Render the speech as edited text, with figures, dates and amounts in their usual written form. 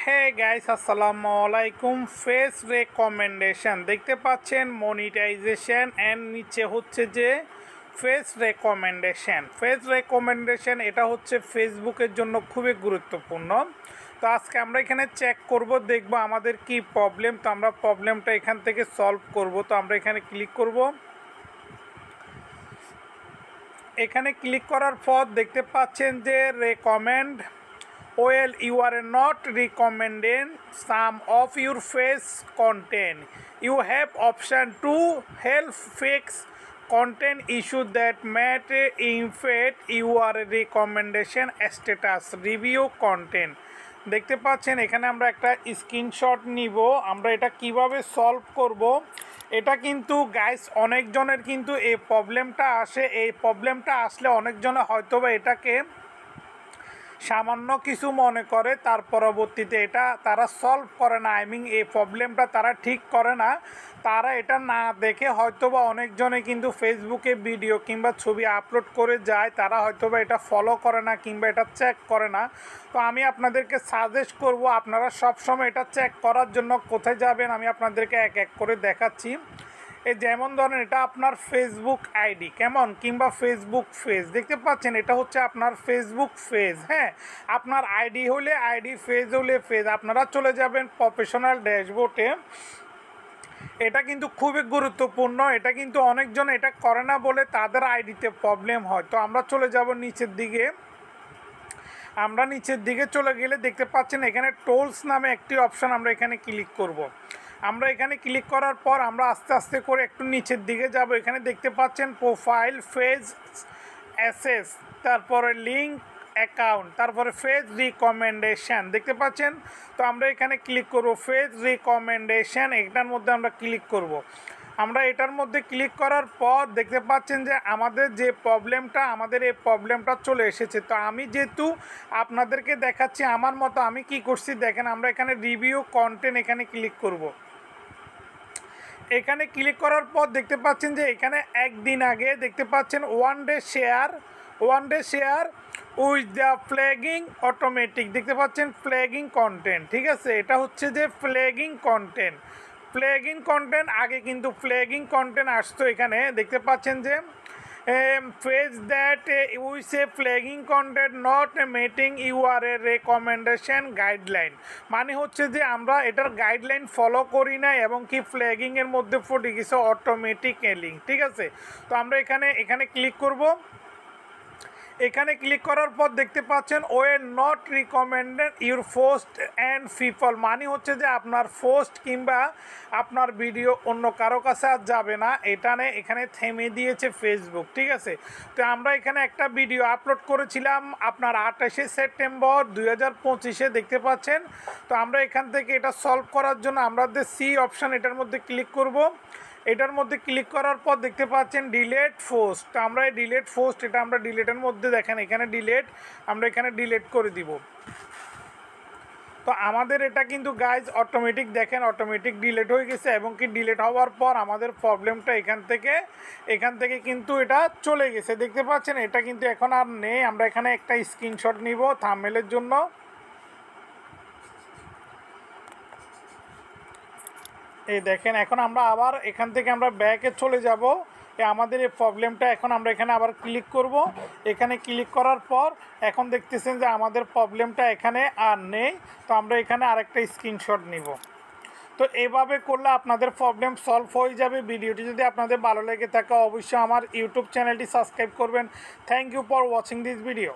Hey guys আসসালামু আলাইকুম। Face recommendation দেখতে পাচ্ছেন, মনিটাইজেশন এন্ড নিচে হচ্ছে যে ফেস রেকমেন্ডেশন এটা হচ্ছে ফেসবুকের জন্য খুবই গুরুত্বপূর্ণ। তো আজকে আমরা এখানে চেক করব, দেখব আমাদের কি প্রবলেম। তো আমরা প্রবলেমটা এখান থেকে সলভ করব। তো আমরা এখানে ক্লিক করব। এখানে ক্লিক করার পর দেখতে পাচ্ছেন যে recommend well you are not recommending some of your face content. You have option to help fix content issue that might affect your recommendation status review content. দেখতে পাচ্ছেন এখানে আমরা একটা স্ক্রিনশট নিব। আমরা এটা কিভাবে সলভ করব, এটা কিন্তু গাইস অনেকজনের কিন্তু এই প্রবলেমটা আসে। এই প্রবলেমটা আসলে অনেকজনে হয়তোবা এটাকে সামান্য কিছু মনে করে, তার পরবর্তীতে এটা তারা সলভ করে না। এই প্রবলেমটা তারা ঠিক করে না। তারা এটা না দেখে হয়তোবা অনেকজনে কিন্তু ফেসবুকে ভিডিও কিংবা ছবি আপলোড করে যায়, তারা হয়তোবা এটা ফলো করে না কিংবা এটা চেক করে না। তো আমি আপনাদেরকে সাজেস্ট করব, আপনারা সবসময় এটা চেক করার জন্য কোথায় যাবেন আমি আপনাদেরকে এক এক করে দেখাচ্ছি। যেমন ধরেন এটা আপনার ফেসবুক আইডি কেমন কিংবা ফেসবুক পেজ দেখতে পাচ্ছেন, এটা হচ্ছে আপনার ফেসবুক পেজ। হ্যাঁ, আপনার আইডি হলে আইডি, পেজ হলে পেজ। আপনারা চলে যাবেন প্রফেশনাল ড্যাশবোর্ডে। এটা কিন্তু খুবই গুরুত্বপূর্ণ। এটা কিন্তু অনেকজন এটা করে না বলে তাদের আইডিতে প্রবলেম হয়। তো আমরা চলে যাব নিচের দিকে। আমরা নিচের দিকে চলে গেলে দেখতে পাচ্ছেন এখানে টোলস নামে একটি অপশান, আমরা এখানে ক্লিক করব। আমরা এখানে ক্লিক করার পর আমরা আস্তে আস্তে করে একটু নিচের দিকে যাব। এখানে দেখতে পাচ্ছেন প্রোফাইল, পেজ অ্যাসেস, তারপরে লিঙ্ক, অ্যাকাউন্ট, তারপরে পেজ রিকমেন্ডেশন দেখতে পাচ্ছেন। তো আমরা এখানে ক্লিক করব পেজ রিকমেন্ডেশন, এটার মধ্যে আমরা ক্লিক করব। আমরা এটার মধ্যে ক্লিক করার পর দেখতে পাচ্ছেন যে আমাদের যে প্রবলেমটা, আমাদের এই প্রবলেমটা চলে এসেছে। তো আমি যেহেতু আপনাদেরকে দেখাচ্ছি আমার মতো আমি কি করছি দেখেন, আমরা এখানে রিভিউ কন্টেন্ট এখানে ক্লিক করব। এখানে ক্লিক করার পর দেখতে পাচ্ছেন যে এখানে একদিন আগে দেখতে পাচ্ছেন one day share with the flagging automatic দেখতে পাচ্ছেন ফ্ল্যাগিং কন্টেন্ট। ঠিক আছে, এটা হচ্ছে যে ফ্ল্যাগিং কন্টেন্ট আগে কিন্তু ফ্ল্যাগিং কন্টেন্ট আসতো। এখানে দেখতে পাচ্ছেন যে page that with a flagging content not meeting your recommendation guideline, মানে হচ্ছে যে আমরা এটার গাইডলাইন ফলো করি না এবং কি ফ্ল্যাগিংয়ের মধ্যে পড়ে গেছে অটোমেটিক লিঙ্ক। ঠিক আছে, তো আমরা এখানে ক্লিক করব। এখানে ক্লিক করার পর দেখতে পাচ্ছেন way not recommended your post and people, মানে হচ্ছে যে আপনার পোস্ট কিংবা আপনার ভিডিও অন্য কারো কাছে আর যাবে না। এখানে থেমে দিয়েছে ফেসবুক। ঠিক আছে, তো আমরা এখানে একটা ভিডিও আপলোড করেছিলাম আপনার 28শে সেপ্টেম্বর 2025 দেখতে পাচ্ছেন। তো আমরা এখান থেকে এটা সলভ করার জন্য আমাদের সি অপশান এটার মধ্যে ক্লিক করব। এটার মধ্যে ক্লিক করার পর দেখতে পাচ্ছেন ডিলেট পোস্ট। তো আমরা এই ডিলেট পোস্ট এটা আমরা ডিলেটের মধ্যে দেখেন এখানে ডিলেট, আমরা এখানে ডিলেট করে দিব। তো আমাদের এটা কিন্তু গাইজ অটোমেটিক দেখেন অটোমেটিক ডিলেট হয়ে গেছে এবং কি ডিলেট হওয়ার পর আমাদের প্রবলেমটা এখান থেকে কিন্তু এটা চলে গেছে দেখতে পাচ্ছেন। এটা কিন্তু এখন আর নেই। আমরা এখানে একটা স্ক্রিনশট নিব থাম্বনেইলের জন্য। এই দেখেন এখন আমরা আবার এখান থেকে আমরা ব্যাকে চলে যাব। আমাদের এই প্রবলেমটা এখন আমরা এখানে আবার ক্লিক করব। এখানে ক্লিক করার পর এখন দেখতেছেন যে আমাদের প্রবলেমটা এখানে আর নেই। তো আমরা এখানে আরেকটা স্ক্রিনশট নিব। তো এভাবে করলে আপনাদের প্রবলেম সলভ হয়ে যাবে। ভিডিওটি যদি আপনাদের ভালো লেগে থাকে অবশ্যই আমার ইউটিউব চ্যানেলটি সাবস্ক্রাইব করবেন। Thank you for watching this video.